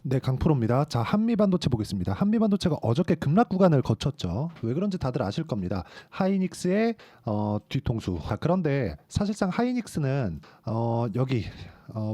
네, 강프로입니다. 자, 한미반도체 보겠습니다. 한미반도체가 어저께 급락 구간을 거쳤죠. 왜 그런지 다들 아실 겁니다. 하이닉스의 뒤통수. 그런데 사실상 하이닉스는 여기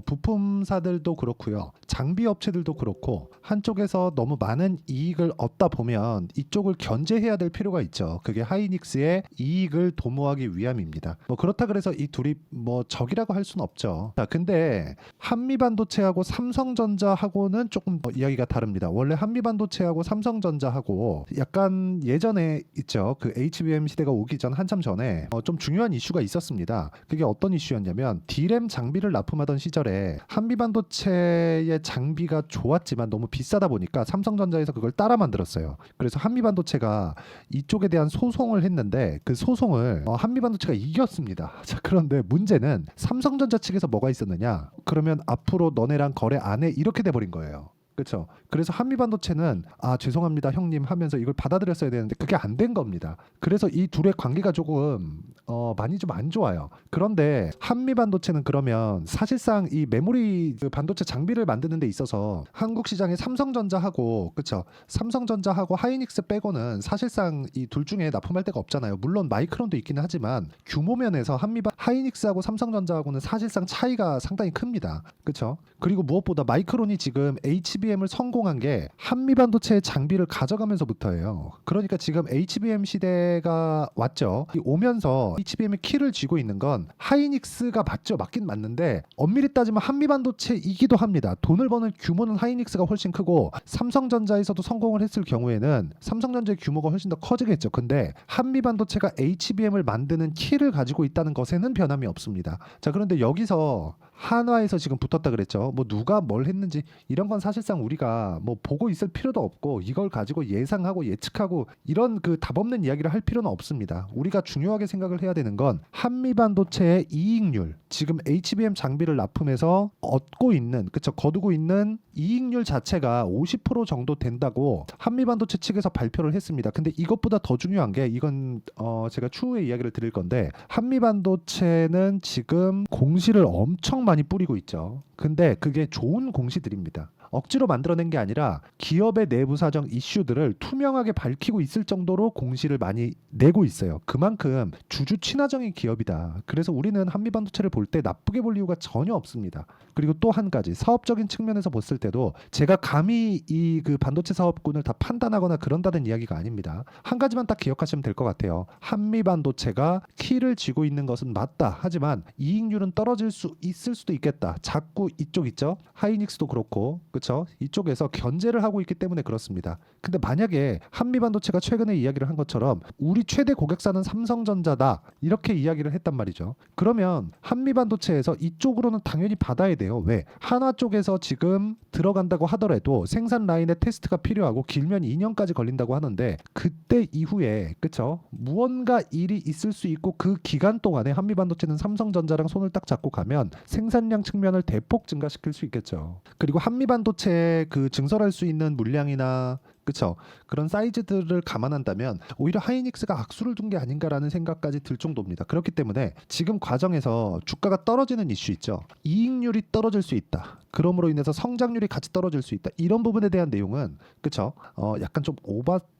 부품사들도 그렇고요. 장비 업체들도 그렇고 한쪽에서 너무 많은 이익을 얻다 보면 이쪽을 견제해야 될 필요가 있죠. 그게 하이닉스의 이익을 도모하기 위함입니다. 뭐 그렇다 그래서 이 둘이 뭐 적이라고 할 수는 없죠. 자, 근데 한미반도체하고 삼성전자하고는 조금 이야기가 다릅니다. 원래 한미반도체하고 삼성전자하고 약간 예전에 있죠. 그 HBM 시대가 오기 전 한참 전에 좀 중요한 이슈가 있었습니다. 그게 어떤 이슈였냐면 D램 장비를 납품하던 시절에 한미반도체의 장비가 좋았지만 너무 비싸다 보니까 삼성전자에서 그걸 따라 만들었어요. 그래서 한미반도체가 이쪽에 대한 소송을 했는데 그 소송을 한미반도체가 이겼습니다. 자, 그런데 문제는 삼성전자 측에서 뭐가 있었느냐? 그러면 앞으로 너네랑 거래 안 해 이렇게 돼버린 거예요. 그렇죠. 그래서 한미반도체는 죄송합니다 형님 하면서 이걸 받아들였어야 되는데 그게 안 된 겁니다. 그래서 이 둘의 관계가 조금 많이 좀 안 좋아요. 그런데 한미반도체는 그러면 사실상 이 메모리 그 반도체 장비를 만드는 데 있어서 한국 시장에 삼성전자하고 그렇죠. 삼성전자하고 하이닉스 빼고는 사실상 이 둘 중에 납품할 데가 없잖아요. 물론 마이크론도 있기는 하지만 규모 면에서 하이닉스하고 삼성전자하고는 사실상 차이가 상당히 큽니다. 그렇죠. 그리고 무엇보다 마이크론이 지금 HBM을 성공한 게 한미반도체의 장비를 가져가면서부터예요. 그러니까 지금 HBM 시대가 왔죠. 오면서 HBM의 키를 쥐고 있는 건 하이닉스가 맞죠. 맞긴 맞는데 엄밀히 따지면 한미반도체이기도 합니다. 돈을 버는 규모는 하이닉스가 훨씬 크고 삼성전자에서도 성공을 했을 경우에는 삼성전자의 규모가 훨씬 더 커지겠죠. 근데 한미반도체가 HBM을 만드는 키를 가지고 있다는 것에는 변함이 없습니다. 자, 그런데 여기서 한화에서 지금 붙었다 그랬죠. 뭐 누가 뭘 했는지 이런 건 사실상 우리가 뭐 보고 있을 필요도 없고 이걸 가지고 예상하고 예측하고 이런 그 답 없는 이야기를 할 필요는 없습니다. 우리가 중요하게 생각을 해야 되는 건 한미반도체의 이익률, 지금 HBM 장비를 납품해서 얻고 있는, 그쵸, 거두고 있는 이익률 자체가 50% 정도 된다고 한미반도체 측에서 발표를 했습니다. 근데 이것보다 더 중요한 게 이건 제가 추후에 이야기를 드릴 건데 한미반도체는 지금 공시를 엄청 많이 뿌리고 있죠. 근데 그게 좋은 공시들입니다. 억지로 만들어낸 게 아니라 기업의 내부 사정 이슈들을 투명하게 밝히고 있을 정도로 공시를 많이 내고 있어요. 그만큼 주주 친화적인 기업이다. 그래서 우리는 한미반도체를 볼 때 나쁘게 볼 이유가 전혀 없습니다. 그리고 또 한 가지 사업적인 측면에서 봤을 때도 제가 감히 이 그 반도체 사업군을 다 판단하거나 그런다는 이야기가 아닙니다. 한 가지만 딱 기억하시면 될 것 같아요. 한미반도체가 키를 쥐고 있는 것은 맞다. 하지만 이익률은 떨어질 수 있을 수도 있겠다. 자꾸 이쪽 있죠. 하이닉스도 그렇고 그렇죠. 이쪽에서 견제를 하고 있기 때문에 그렇습니다. 근데 만약에 한미반도체가 최근에 이야기를 한 것처럼 우리 최대 고객사는 삼성전자다 이렇게 이야기를 했단 말이죠. 그러면 한미반도체에서 이쪽으로는 당연히 받아야 돼요. 왜? 한화 쪽에서 지금 들어간다고 하더라도 생산 라인의 테스트가 필요하고 길면 2년까지 걸린다고 하는데 그때 이후에 그렇죠. 무언가 일이 있을 수 있고 그 기간 동안에 한미반도체는 삼성전자랑 손을 딱 잡고 가면 생산량 측면을 대폭 증가시킬 수 있겠죠. 그리고 한미반도체 그 증설할 수 있는 물량이나 그렇죠. 그런 사이즈들을 감안한다면 오히려 하이닉스가 악수를 둔 게 아닌가라는 생각까지 들 정도입니다. 그렇기 때문에 지금 과정에서 주가가 떨어지는 이슈 있죠. 이익률이 떨어질 수 있다. 그럼으로 인해서 성장률이 같이 떨어질 수 있다. 이런 부분에 대한 내용은 그렇죠. 약간 좀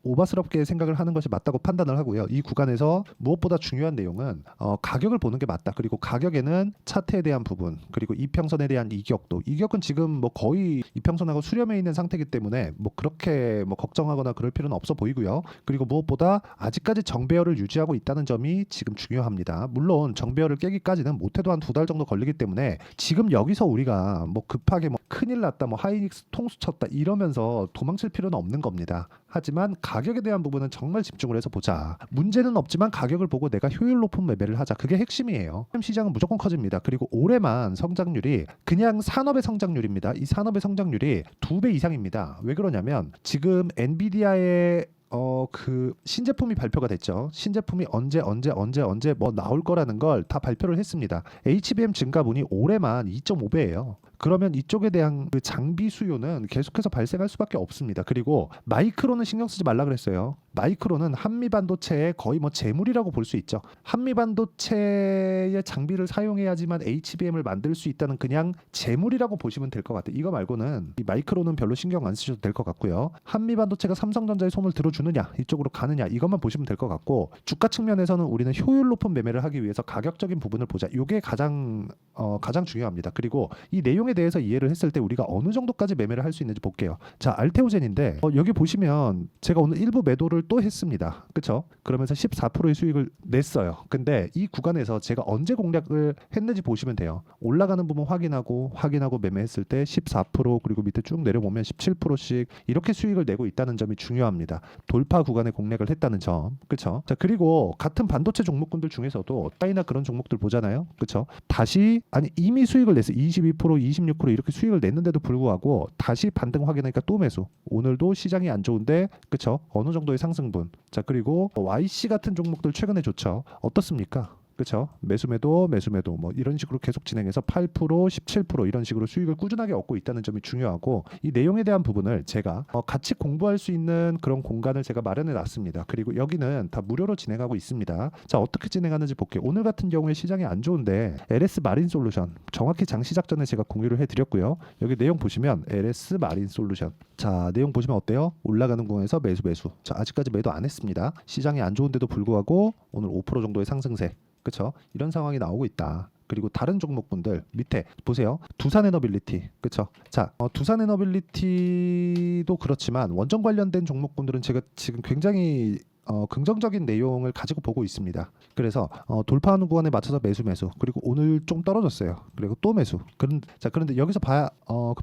오바스럽게 생각을 하는 것이 맞다고 판단을 하고요. 이 구간에서 무엇보다 중요한 내용은 가격을 보는 게 맞다. 그리고 가격에는 차트에 대한 부분 그리고 이평선에 대한 이격도 이격은 지금 뭐 거의 이평선하고 수렴해 있는 상태이기 때문에 뭐 그렇게 뭐 걱정하거나 그럴 필요는 없어 보이고요. 그리고 무엇보다 아직까지 정배열을 유지하고 있다는 점이 지금 중요합니다. 물론 정배열을 깨기까지는 못해도 한 2달 정도 걸리기 때문에 지금 여기서 우리가 뭐 급하게 뭐 큰일 났다 뭐 하이닉스 통수 쳤다 이러면서 도망칠 필요는 없는 겁니다. 하지만 가격에 대한 부분은 정말 집중을 해서 보자. 문제는 없지만 가격을 보고 내가 효율 높은 매매를 하자. 그게 핵심이에요. 시장은 무조건 커집니다. 그리고 올해만 성장률이 그냥 산업의 성장률입니다. 이 산업의 성장률이 2배 이상입니다. 왜 그러냐면 지금 엔비디아의 그 신제품이 발표가 됐죠. 신제품이 언제 뭐 나올 거라는 걸 다 발표를 했습니다. HBM 증가분이 올해만 2.5배예요. 그러면 이쪽에 대한 그 장비 수요는 계속해서 발생할 수밖에 없습니다. 그리고 마이크로는 신경 쓰지 말라 그랬어요. 마이크로는 한미반도체의 거의 뭐 재물이라고 볼 수 있죠. 한미반도체의 장비를 사용해야지만 HBM을 만들 수 있다는 그냥 재물이라고 보시면 될 것 같아요. 이거 말고는 이 마이크로는 별로 신경 안 쓰셔도 될 것 같고요. 한미반도체가 삼성전자의 손을 들어주느냐, 이쪽으로 가느냐, 이것만 보시면 될 것 같고, 주가 측면에서는 우리는 효율 높은 매매를 하기 위해서 가격적인 부분을 보자. 이게 가장 중요합니다. 그리고 이 내용에 대해서 이해를 했을 때 우리가 어느 정도까지 매매를 할 수 있는지 볼게요. 자, 알테오젠인데 여기 보시면 제가 오늘 일부 매도를 또 했습니다. 그렇죠? 그러면서 14%의 수익을 냈어요. 근데 이 구간에서 제가 언제 공략을 했는지 보시면 돼요. 올라가는 부분 확인하고 매매했을 때 14% 그리고 밑에 쭉 내려보면 17%씩 이렇게 수익을 내고 있다는 점이 중요합니다. 돌파 구간에 공략을 했다는 점. 그렇죠? 자, 그리고 같은 반도체 종목군들 중에서도 차이나 그런 종목들 보잖아요. 그렇죠? 다시 이미 수익을 냈어요. 22%, 26% 이렇게 수익을 냈는데도 불구하고 다시 반등 확인하니까 또 매수. 오늘도 시장이 안 좋은데 그렇죠? 어느 정도의 상승분. 자, 그리고 YC 같은 종목들 최근에 좋죠. 어떻습니까? 그렇죠? 매수매도 뭐 이런 식으로 계속 진행해서 8%, 17% 이런 식으로 수익을 꾸준하게 얻고 있다는 점이 중요하고, 이 내용에 대한 부분을 제가 같이 공부할 수 있는 그런 공간을 제가 마련해 놨습니다. 그리고 여기는 다 무료로 진행하고 있습니다. 자, 어떻게 진행하는지 볼게요. 오늘 같은 경우에 시장이 안 좋은데 LS 마린 솔루션 정확히 장 시작 전에 제가 공유를 해드렸고요. 여기 내용 보시면 LS 마린 솔루션, 자, 내용 보시면 어때요? 올라가는 구간에서 매수. 자, 아직까지 매도 안 했습니다. 시장이 안 좋은데도 불구하고 오늘 5% 정도의 상승세. 그렇죠? 이런 상황이 나오고 있다. 그리고 다른 종목분들 밑에 보세요. 두산에너빌리티. 그렇죠? 자, 두산에너빌리티도 그렇지만 원전 관련된 종목분들은 제가 지금 굉장히 긍정적인 내용을 가지고 보고 있습니다. 그래서 돌파하는 구간에 맞춰서 매수 그리고 오늘 좀 떨어졌어요. 그리고 또 매수. 그런데 여기서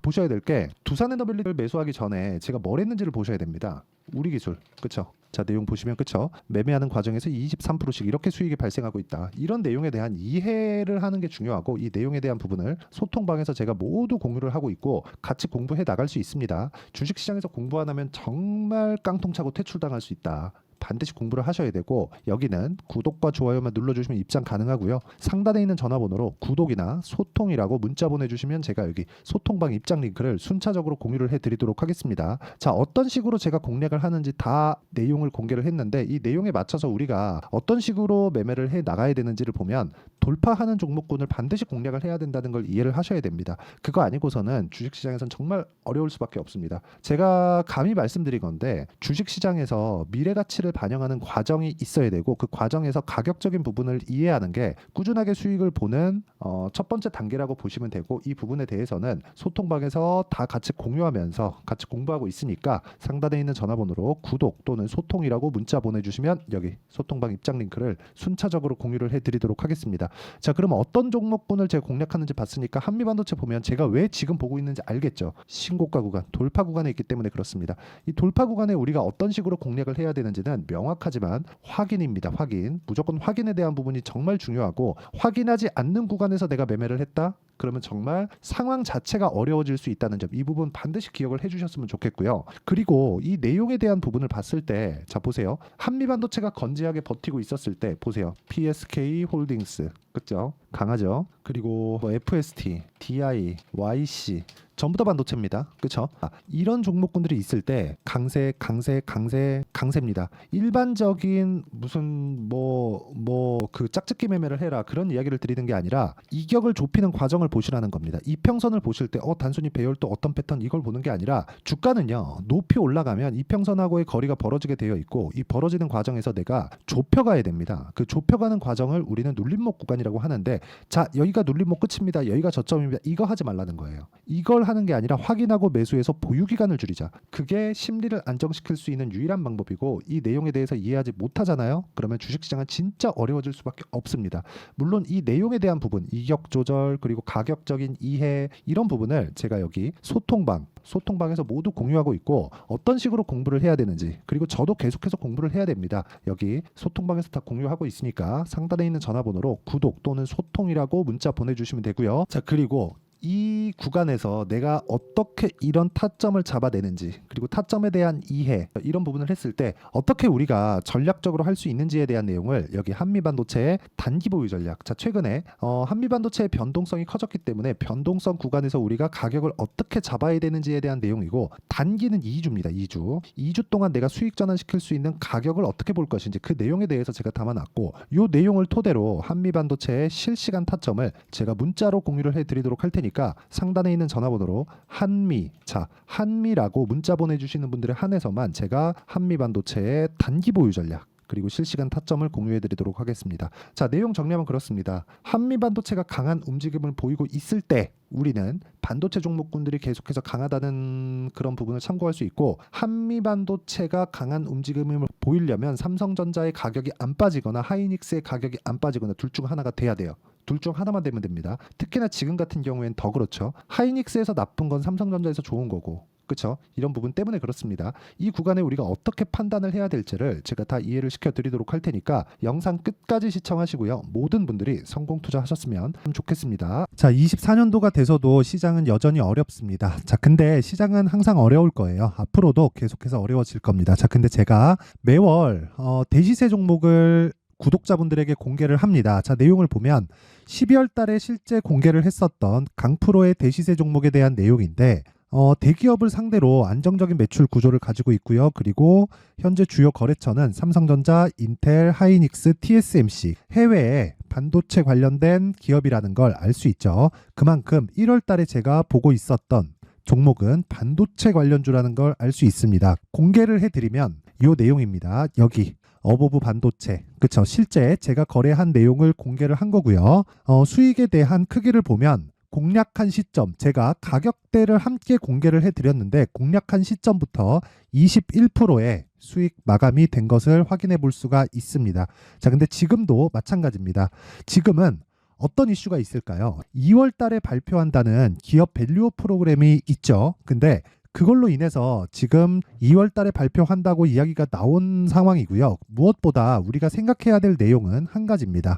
보셔야 될 게 두산에너빌리티를 매수하기 전에 제가 뭘 했는지를 보셔야 됩니다. 우리 기술. 그렇죠? 자, 내용 보시면 그렇죠? 매매하는 과정에서 23%씩 이렇게 수익이 발생하고 있다. 이런 내용에 대한 이해를 하는 게 중요하고, 이 내용에 대한 부분을 소통방에서 제가 모두 공유를 하고 있고 같이 공부해 나갈 수 있습니다. 주식시장에서 공부 안 하면 정말 깡통차고 퇴출당할 수 있다. 반드시 공부를 하셔야 되고, 여기는 구독과 좋아요만 눌러주시면 입장 가능하고요. 상단에 있는 전화번호로 구독이나 소통이라고 문자 보내주시면 제가 여기 소통방 입장 링크를 순차적으로 공유를 해드리도록 하겠습니다. 자, 어떤 식으로 제가 공략을 하는지 다 내용을 공개를 했는데, 이 내용에 맞춰서 우리가 어떤 식으로 매매를 해 나가야 되는지를 보면 돌파하는 종목군을 반드시 공략을 해야 된다는 걸 이해를 하셔야 됩니다. 그거 아니고서는 주식시장에서는 정말 어려울 수밖에 없습니다. 제가 감히 말씀드린 건데, 주식시장에서 미래가치를 반영하는 과정이 있어야 되고, 그 과정에서 가격적인 부분을 이해하는 게 꾸준하게 수익을 보는 첫 번째 단계라고 보시면 되고, 이 부분에 대해서는 소통방에서 다 같이 공유하면서 같이 공부하고 있으니까 상단에 있는 전화번호로 구독 또는 소통이라고 문자 보내주시면 여기 소통방 입장 링크를 순차적으로 공유를 해드리도록 하겠습니다. 자, 그러면 어떤 종목군을 제가 공략하는지 봤으니까 한미반도체 보면 제가 왜 지금 보고 있는지 알겠죠? 신고가 구간, 돌파 구간에 있기 때문에 그렇습니다. 이 돌파 구간에 우리가 어떤 식으로 공략을 해야 되는지는 명확하지만 확인입니다. 무조건 확인에 대한 부분이 정말 중요하고, 확인하지 않는 구간에서 내가 매매를 했다? 그러면 정말 상황 자체가 어려워질 수 있다는 점, 이 부분 반드시 기억을 해주셨으면 좋겠고요. 그리고 이 내용에 대한 부분을 봤을 때, 자, 보세요. 한미반도체가 건재하게 버티고 있었을 때 보세요. PSK 홀딩스, 그죠? 강하죠. 그리고 FST, DI, YC 전부 다 반도체입니다. 그렇죠? 이런 종목군들이 있을 때 강세입니다. 일반적인 무슨 그 짝짓기 매매를 해라 그런 이야기를 드리는 게 아니라 이격을 좁히는 과정을 보시라는 겁니다. 이평선을 보실 때 단순히 배열도 어떤 패턴 이걸 보는 게 아니라, 주가는요 높이 올라가면 이평선하고의 거리가 벌어지게 되어 있고, 이 벌어지는 과정에서 내가 좁혀가야 됩니다. 그 좁혀가는 과정을 우리는 눌림목 구간이라고 하는데, 자, 여기가 눌림목 끝입니다. 여기가 저점입니다. 이거 하지 말라는 거예요. 이걸 하는 게 아니라 확인하고 매수해서 보유 기간을 줄이자. 그게 심리를 안정시킬 수 있는 유일한 방법이고, 이 내용에 대해서 이해하지 못하잖아요. 그러면 주식시장은 진짜 어려워질 수밖에 없습니다. 물론 이 내용에 대한 부분, 이격 조절 그리고 가격적인 이해, 이런 부분을 제가 여기 소통방에서 모두 공유하고 있고, 어떤 식으로 공부를 해야 되는지, 그리고 저도 계속해서 공부를 해야 됩니다. 여기 소통방에서 다 공유하고 있으니까 상단에 있는 전화번호로 구독 또는 소통이라고 문자 보내주시면 되고요. 자, 그리고 이 구간에서 내가 어떻게 이런 타점을 잡아내는지, 그리고 타점에 대한 이해, 이런 부분을 했을 때 어떻게 우리가 전략적으로 할 수 있는지에 대한 내용을 여기 한미반도체의 단기 보유 전략. 자, 최근에 한미반도체의 변동성이 커졌기 때문에 변동성 구간에서 우리가 가격을 어떻게 잡아야 되는지에 대한 내용이고, 단기는 2주입니다. 2주 동안 내가 수익 전환시킬 수 있는 가격을 어떻게 볼 것인지 그 내용에 대해서 제가 담아놨고, 이 내용을 토대로 한미반도체의 실시간 타점을 제가 문자로 공유를 해드리도록 할 테니까 상단에 있는 전화번호로 한미라고 문자 보내주시는 분들에 한해서만 제가 한미반도체의 단기 보유 전략 그리고 실시간 타점을 공유해드리도록 하겠습니다. 자, 내용 정리하면 그렇습니다. 한미반도체가 강한 움직임을 보이고 있을 때 우리는 반도체 종목군들이 계속해서 강하다는 그런 부분을 참고할 수 있고, 한미반도체가 강한 움직임을 보이려면 삼성전자의 가격이 안 빠지거나 하이닉스의 가격이 안 빠지거나 둘 중 하나가 돼야 돼요. 둘 중 하나만 되면 됩니다. 특히나 지금 같은 경우엔 더 그렇죠. 하이닉스에서 나쁜 건 삼성전자에서 좋은 거고, 그렇죠? 이런 부분 때문에 그렇습니다. 이 구간에 우리가 어떻게 판단을 해야 될지를 제가 다 이해를 시켜드리도록 할 테니까 영상 끝까지 시청하시고요. 모든 분들이 성공 투자하셨으면 좋겠습니다. 자, 24년도가 돼서도 시장은 여전히 어렵습니다. 자, 근데 시장은 항상 어려울 거예요. 앞으로도 계속해서 어려워질 겁니다. 자, 근데 제가 매월 대시세 종목을 구독자분들에게 공개를 합니다. 자, 내용을 보면 12월 달에 실제 공개를 했었던 강프로의 대시세 종목에 대한 내용인데, 대기업을 상대로 안정적인 매출 구조를 가지고 있고요. 그리고 현재 주요 거래처는 삼성전자, 인텔, 하이닉스, TSMC, 해외에 반도체 관련된 기업이라는 걸 알 수 있죠. 그만큼 1월 달에 제가 보고 있었던 종목은 반도체 관련주라는 걸 알 수 있습니다. 공개를 해드리면 이 내용입니다. 여기 어보브 반도체, 그쵸? 실제 제가 거래한 내용을 공개를 한 거고요. 수익에 대한 크기를 보면 공략한 시점, 제가 가격대를 함께 공개를 해드렸는데 공략한 시점부터 21%의 수익 마감이 된 것을 확인해 볼 수가 있습니다. 자, 근데 지금도 마찬가지입니다. 지금은 어떤 이슈가 있을까요? 2월 달에 발표한다는 기업 밸류업 프로그램이 있죠. 근데 그걸로 인해서 지금 2월 달에 발표한다고 이야기가 나온 상황이고요. 무엇보다 우리가 생각해야 될 내용은 한 가지입니다.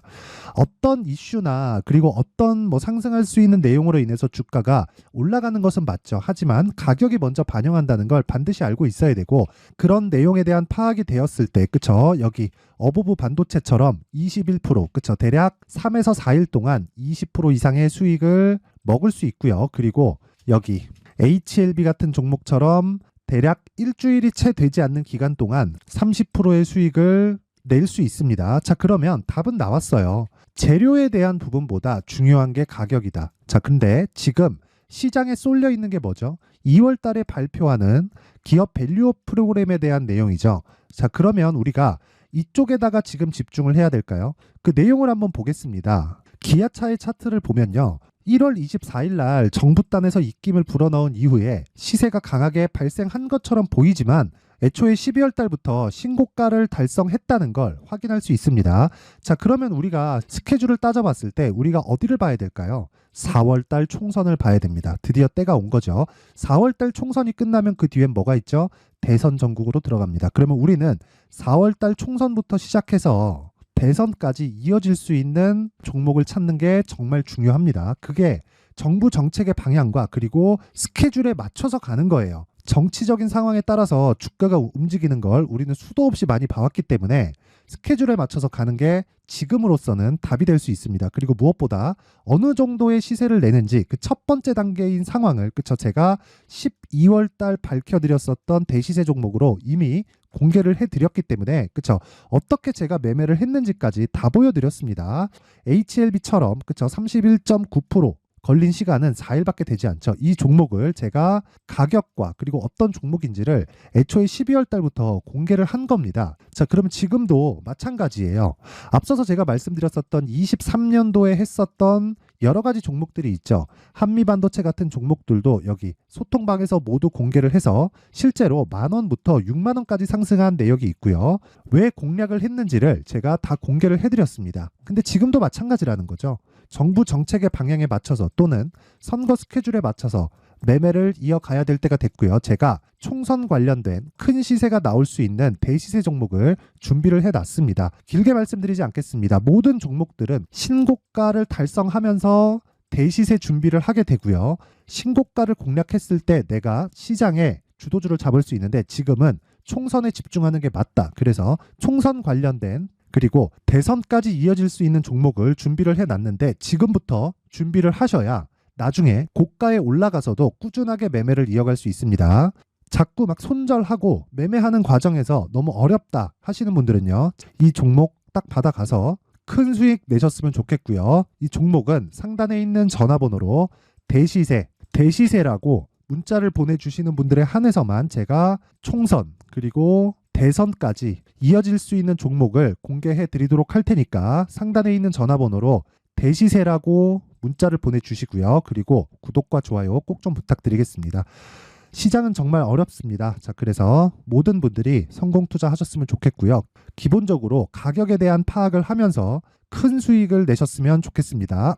어떤 이슈나 그리고 어떤 상승할 수 있는 내용으로 인해서 주가가 올라가는 것은 맞죠. 하지만 가격이 먼저 반영한다는 걸 반드시 알고 있어야 되고, 그런 내용에 대한 파악이 되었을 때, 그쵸? 여기 어보브 반도체처럼 21%, 그쵸? 대략 3에서 4일 동안 20% 이상의 수익을 먹을 수 있고요. 그리고 여기 HLB 같은 종목처럼 대략 일주일이 채 되지 않는 기간 동안 30%의 수익을 낼 수 있습니다. 자, 그러면 답은 나왔어요. 재료에 대한 부분보다 중요한 게 가격이다. 자, 근데 지금 시장에 쏠려 있는 게 뭐죠? 2월 달에 발표하는 기업 밸류업 프로그램에 대한 내용이죠. 자, 그러면 우리가 이쪽에다가 지금 집중을 해야 될까요? 그 내용을 한번 보겠습니다. 기아차의 차트를 보면요. 1월 24일 날 정부단에서 입김을 불어넣은 이후에 시세가 강하게 발생한 것처럼 보이지만 애초에 12월 달부터 신고가를 달성했다는 걸 확인할 수 있습니다. 자, 그러면 우리가 스케줄을 따져봤을 때 우리가 어디를 봐야 될까요? 4월 달 총선을 봐야 됩니다. 드디어 때가 온 거죠. 4월 달 총선이 끝나면 그 뒤엔 뭐가 있죠? 대선 전국으로 들어갑니다. 그러면 우리는 4월 달 총선부터 시작해서 대선까지 이어질 수 있는 종목을 찾는 게 정말 중요합니다. 그게 정부 정책의 방향과 그리고 스케줄에 맞춰서 가는 거예요. 정치적인 상황에 따라서 주가가 움직이는 걸 우리는 수도 없이 많이 봐왔기 때문에 스케줄에 맞춰서 가는 게 지금으로서는 답이 될 수 있습니다. 그리고 무엇보다 어느 정도의 시세를 내는지 그 첫 번째 단계인 상황을, 그쵸? 제가 12월 달 밝혀드렸었던 대시세 종목으로 이미 공개를 해드렸기 때문에, 그쵸? 어떻게 제가 매매를 했는지까지 다 보여드렸습니다. HLB처럼, 그쵸? 31.9% 걸린 시간은 4일밖에 되지 않죠. 이 종목을 제가 가격과 그리고 어떤 종목인지를 애초에 12월 달부터 공개를 한 겁니다. 자, 그러면 지금도 마찬가지예요. 앞서서 제가 말씀드렸었던 23년도에 했었던 여러 가지 종목들이 있죠. 한미반도체 같은 종목들도 여기 소통방에서 모두 공개를 해서 실제로 10,000원부터 60,000원까지 상승한 내역이 있고요. 왜 공략을 했는지를 제가 다 공개를 해드렸습니다. 근데 지금도 마찬가지라는 거죠. 정부 정책의 방향에 맞춰서 또는 선거 스케줄에 맞춰서 매매를 이어가야 될 때가 됐고요. 제가 총선 관련된 큰 시세가 나올 수 있는 대시세 종목을 준비를 해놨습니다. 길게 말씀드리지 않겠습니다. 모든 종목들은 신고가를 달성하면서 대시세 준비를 하게 되고요. 신고가를 공략했을 때 내가 시장에 주도주를 잡을 수 있는데 지금은 총선에 집중하는 게 맞다. 그래서 총선 관련된 그리고 대선까지 이어질 수 있는 종목을 준비를 해놨는데 지금부터 준비를 하셔야 나중에 고가에 올라가서도 꾸준하게 매매를 이어갈 수 있습니다. 자꾸 막 손절하고 매매하는 과정에서 너무 어렵다 하시는 분들은요. 이 종목 딱 받아가서 큰 수익 내셨으면 좋겠고요. 이 종목은 상단에 있는 전화번호로 대시세라고 문자를 보내주시는 분들에 한해서만 제가 총선 그리고 대선까지 이어질 수 있는 종목을 공개해 드리도록 할 테니까 상단에 있는 전화번호로 대시세라고 문자를 보내주시고요. 그리고 구독과 좋아요 꼭 좀 부탁드리겠습니다. 시장은 정말 어렵습니다. 자, 그래서 모든 분들이 성공 투자하셨으면 좋겠고요. 기본적으로 가격에 대한 파악을 하면서 큰 수익을 내셨으면 좋겠습니다.